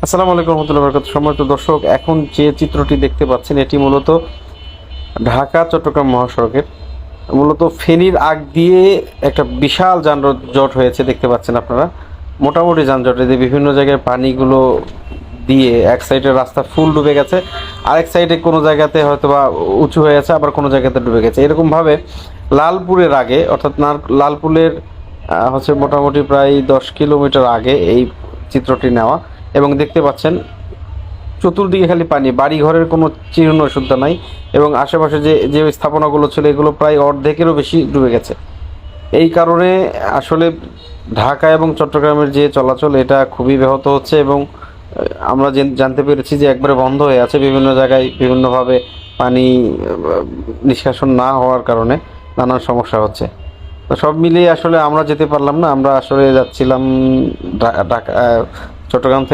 আসসালামু আলাইকুম রহমতুল্লাহ বরকাতুহু। সম্মানিত দর্শক, এখন যে চিত্রটি দেখতে পাচ্ছেন এটি মূলত ঢাকা চট্টগ্রাম মহাসড়কের মূলত ফেনীর আগ দিয়ে একটা বিশাল যানজট হয়েছে দেখতে পাচ্ছেন আপনারা। মোটামুটি যানজট, এতে বিভিন্ন জায়গায় পানিগুলো দিয়ে এক সাইডের রাস্তা ফুল ডুবে গেছে, আরেক সাইডে কোনো জায়গাতে হয়তো বা উঁচু হয়ে আছে, আবার কোনো জায়গাতে ডুবে গেছে। এরকমভাবে লালপুরের আগে, অর্থাৎ লালপুরের হচ্ছে মোটামুটি প্রায় 10 কিলোমিটার আগে এই চিত্রটি নেওয়া। এবং দেখতে পাচ্ছেন চতুর্দিকে খালি পানি, বাড়ি ঘরের কোনো চিহ্ন শুদ্ধ নাই। এবং আশেপাশে যে যে স্থাপনাগুলো ছিল এগুলো প্রায় অর্ধেকেরও বেশি ডুবে গেছে। এই কারণে আসলে ঢাকা এবং চট্টগ্রামের যে চলাচল এটা খুবই ব্যাহত হচ্ছে। এবং আমরা জানতে পেরেছি যে একবারে বন্ধ হয়ে আছে, বিভিন্ন জায়গায় বিভিন্নভাবে পানি নিষ্কাশন না হওয়ার কারণে নানান সমস্যা হচ্ছে। তো সব মিলিয়ে আসলে আমরা যেতে পারলাম না। আমরা আসলে যাচ্ছিলাম ঢাকা চট্টগ্রাম থেকে